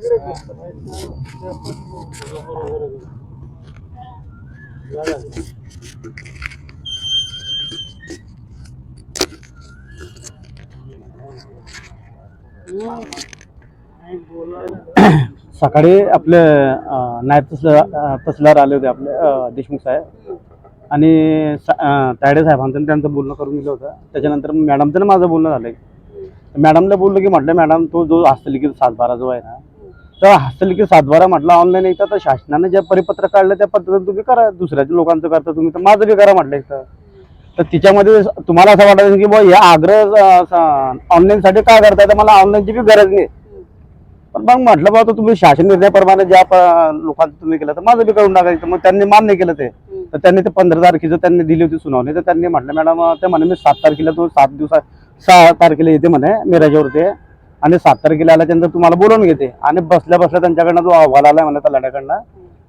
सकाळी आपले नायब तहसीलदार आले होते आपले देशमुख साहेब आणि तायडे साहेबांचं त्यांचं बोलणं करून दिलं होतं. त्याच्यानंतर मॅडमचं माझं बोलणं झालं. मॅडमला बोललो की म्हटलं मॅडम तो जो हस्तलिखित 7/12 जो आहे ना, तर हस्तलिखित 7/12 म्हटलं ऑनलाईन एकदा तर शासनाने जे परिपत्र काढलं त्या पद्धतीने तुम्ही करा. दुसऱ्याच्या लोकांचं करता तुम्ही, तर माझं बी करा म्हटलं एकदा. तर तिच्यामध्ये तुम्हाला असं वाटायचं की बुवा या आग्रह ऑनलाईनसाठी काय करताय, तर मला ऑनलाईनची बी गरज नाही. पण मग म्हटलं बाबा तुम्ही शासन निर्णयाप्रमाणे ज्या लोकांचं तुम्ही केलं तर माझं बी करून टाकायचं. मग त्यांनी मान्य केलं ते. तर त्यांनी ते 15 तारखेचं त्यांनी दिली होती सुनावणी. तर त्यांनी म्हटलं मॅडम ते म्हणे मी 7 तारखेला तो 7 दिवसात 6 तारखेला येते म्हणे मिराजावरती आणि 7 तारखेला आल्याच्यानंतर तुम्हाला बोलवून घेते आणि बसल्या बसल्या त्यांच्याकडनं जो अहवाल आलाय म्हणे तलाट्याकडनं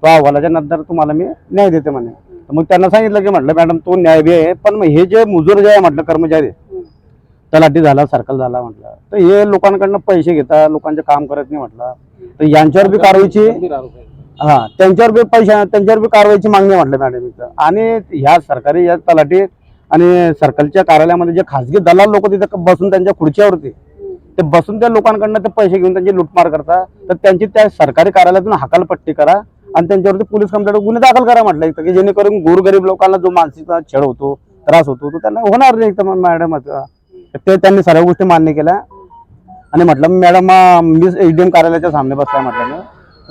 तो अहवालाच्या नंतर तुम्हाला मी न्याय देते म्हणे. तर मग त्यांना सांगितलं की म्हटलं मॅडम तो न्याय बी आहे, पण मग हे जे मुजूर जे आहे म्हटलं कर्मचारी तलाठी झाला सर्कल झाला म्हटलं तर हे लोकांकडनं पैसे घेतात, लोकांचे काम करत नाही म्हटलं. तर यांच्यावर बी कारवाईची त्यांच्यावर बी त्यांच्यावर बी कारवाईची मागणी म्हटलं मॅडम इथं. आणि ह्या सरकारी या तलाठी आणि सर्कलच्या कार्यालयामध्ये जे खासगी दलाल लोक तिथे बसून त्यांच्या खुर्च्यावरती ते बसून त्या लोकांकडनं ते पैसे घेऊन त्यांची लुटमार करतात. तर त्यांची त्या सरकारी कार्यालयातून हकालपट्टी करा आणि त्यांच्यावरती पोलीस कंप्लेंट गुन्हे दाखल करा म्हटलं इथं, की जेणेकरून गोरगरीब लोकांना जो मानसिक छळ होतो, त्रास होतो तो त्यांना होणार नाही इथं. मॅडम ते त्यांनी सर्व गोष्टी मान्य केल्या आणि म्हटलं मॅडम मी एसडीएम कार्यालयाच्या सामने बसलाय म्हटलं मी.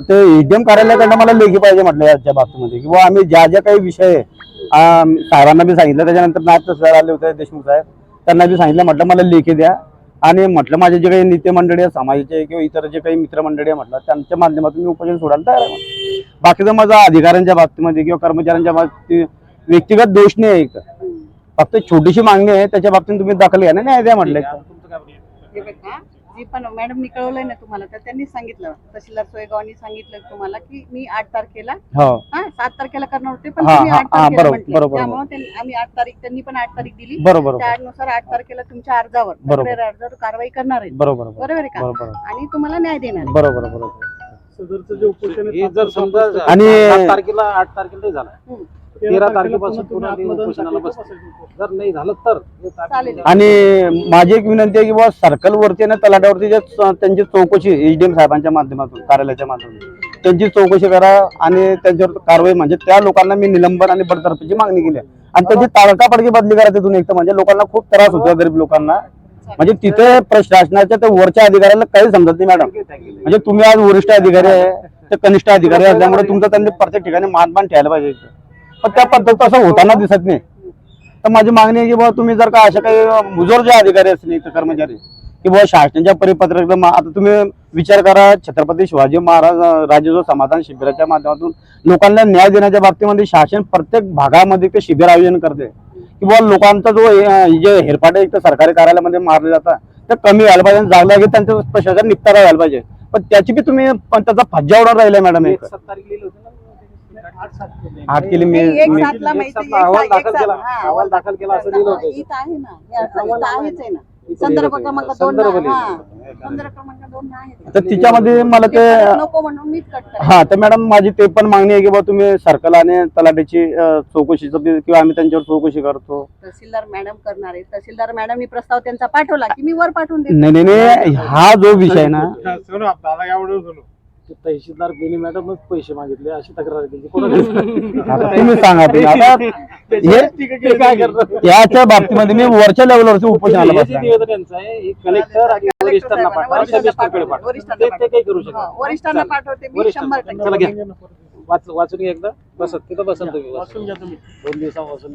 ते एसडीएम कार्यालयाकडनं मला लेखी पाहिजे म्हटलं याच्या बाबतीमध्ये, की बुवा आम्ही ज्या ज्या काही विषय साहेबांना बी सांगितलं. त्याच्यानंतर नायब तहसीलदार आले होते देशमुख साहेब, त्यांना बी सांगितलं म्हटलं मला लेखी द्या. आणि म्हटलं माझे जे काही नेते मंडळी आहे समाजाचे किंवा इतर जे काही मित्रमंडळी आहे म्हटलं त्यांच्या माध्यमातून मी उपोषण सोडायला तयार आहे. बाकीचं माझा अधिकाऱ्यांच्या बाबतीमध्ये किंवा कर्मचाऱ्यांच्या बाबतीत व्यक्तिगत दोष नाही आहे. फक्त छोटीशी मागणी आहे, त्याच्या बाबतीत तुम्ही दाखल घ्या ना न्याय द्या म्हटलं. जी पण मॅडमनी कळवलंय ना तुम्हाला, तर त्यांनी सांगितलं तहसीलदार सोयगावनी सांगितलं तुम्हाला की मी 8 तारखेला 7 तारखेला करणार होते, पण तुम्ही 8 तारखेला म्हटलं. त्यामुळे आम्ही 8 तारीख त्यांनी पण 8 तारीख दिली. त्यानुसार 8 तारखेला तुमच्या अर्जावर कारवाई करणार आहे. बरोबर आहे का? आणि तुम्हाला न्याय देणार आहे. बरोबर. सदरचं जे उपोषण आहे जर समजा आणि 8 तारखेला नाही झाला 13 तारखेपासून पुन्हा उपोषणाला बसतो. जर नाही झालं तर आणि माझी एक विनंती आहे की बाबा सर्कल वरती आणि तलाट्यावरती जे त्यांची चौकशी एसडीएम साहेबांच्या माध्यमातून कार्यालयाच्या माध्यमातून त्यांची चौकशी करा आणि त्यांच्यावर कारवाई म्हणजे त्या लोकांना मी निलंबन आणि बडतर्फीची मागणी केली आणि त्याची ताडकाफडकी बदली करा तिथून. एक तर म्हणजे लोकांना खूप त्रास होतो गरीब लोकांना. म्हणजे तिथे प्रशासनाच्या त्या वरच्या अधिकाऱ्याला काही समजत नाही मॅडम. म्हणजे तुम्ही आज वरिष्ठ अधिकारी आहे ते कनिष्ठ अधिकारी असल्यामुळे तुमचं त्यांनी प्रत्येक ठिकाणी मानपान ठेवायला पाहिजे, पण त्या पद्धत असं होताना दिसत नाही. तर माझी मागणी आहे की बाबा तुम्ही जर का अशा काही मुजोर जे अधिकारी असतील इथं कर्मचारी की बाबा शासनाच्या परिपत्रक आता तुम्ही विचार करा छत्रपती शिवाजी महाराज राज्योत्सव समाधान शिबिराच्या माध्यमातून लोकांना न्याय देण्याच्या बाबतीमध्ये शासन प्रत्येक भागामध्ये ते शिबिर आयोजन करते की बाबा लोकांचा जो जे हेरपाटे एक तर सरकारी कार्यालयामध्ये मारले जातात ते कमी व्हायला पाहिजे, जागोजागी त्यांचं प्रशासन निपटारा व्हायला पाहिजे. पण त्याची बी तुम्ही पण त्याचा फज्जा उडवून राहिलाय मॅडम. 8 केली मी अहवाल दाखल केला असं लिहिलं होतं. संदर्भ क्रमांक 2 तर तिच्यामध्ये मला ते नको म्हणून मीच कट करेन. हा तर मॅडम माझी ते पण मागणी आहे की बाबा तुम्ही सर्कल आणि तलाठीची चौकशीचं किंवा आम्ही त्यांच्यावर चौकशी करतो. तहसीलदार मॅडम करणार आहे. तहसीलदार मॅडमनी प्रस्ताव त्यांचा पाठवला की मी वर पाठवून देते. नाही हा जो विषय ना तहसीलदार बेनी मॅडमच पैसे मागितले अशी तक्रार केली. तुम्ही सांगा तुम्ही आता हे काय करतात याच्या बाबतीमध्ये मी वरच्या लेवलवरती उपोषणाला बसलो. निवेदन यांचं आहे हे कलेक्टर आणि वरिष्ठांना पाठवा, ते काही करू शकतात. वरिष्ठांना पाठवते मी 100%. वाचून एकदा बसत तिथं बसन तुम्ही वाचून घ्या तुम्ही 2 दिवसापासून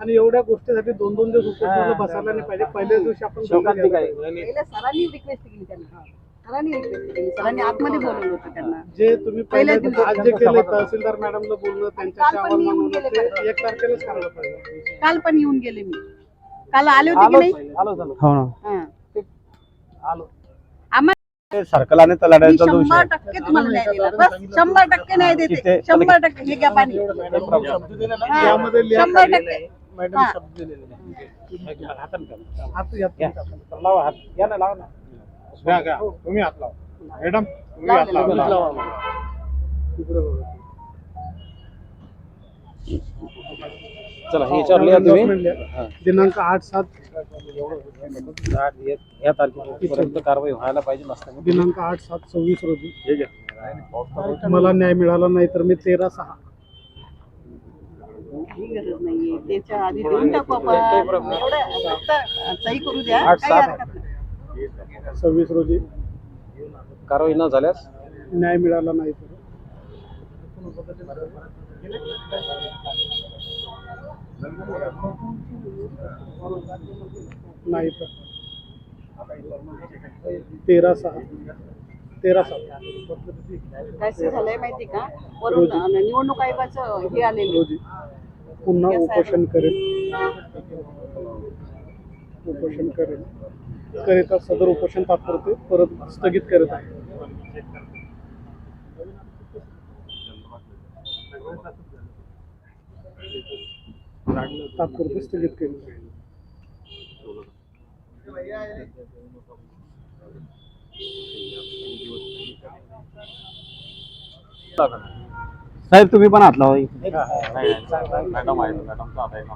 आणि एवढ्या गोष्टीसाठी 2-2 दिवस उपोषणाला बसायला नाही पाहिजे. पहिल्याच दिवशी आपण सरांनी रिक्वेस्ट केली त्यांना, सरांनी आतमध्ये बोलवलं होतं त्यांना. जे तुम्ही पहिल्या आज जे केले तहसीलदार मॅडमला बोलणं त्यांच्याशी अहवाल मागवलं ते 1 तारखेलाच करायला पाहिजे. काल पण येऊन गेले मी. काल आले होते की नाही? हो ना. आलो सर्कल आणि तलाट्याचा जो 100% तुम्हाला न्याय दिला. बस 100% न्याय देते. 100% हे घ्या पाणी. यामध्ये 100%. मॅडम शब्द दिलेले नाही. हात लावा, हात या ना लावा ना. तुम्ही हात लावा मॅडम. लावलेलं. तिकडे बघा. चला हे विचारलं या तुम्ही Endorsement लिहा. दिनांक 8/7 या तारखेपर्यंत कारवाई व्हायला पाहिजे नसताना दिनांक 8/7/26 रोजी मला न्याय मिळाला नाही तर मी 13/6 ही गरज नाहीये, त्याच्या आधी देऊन टाकू आपण. एवढं फक्त सही करू द्या, आठ, काही सात. हरकत नाही. 26 रोजी कारवाई न झाल्यास न्याय मिळाला नाही तर नाही तर 13/6 काय झालंय माहिती का, वरून निवडणूक आयोगाचं हे आलेलं रोजी पुन्हा उपोषण करेल करिता सदर उपोषण तात्पुरते परत स्थगित करत आहे. तात्पुरते स्थगित केले. साहेब तुम्ही पण हात लावा. मॅडम आहे मॅडमचा आता आहे ना.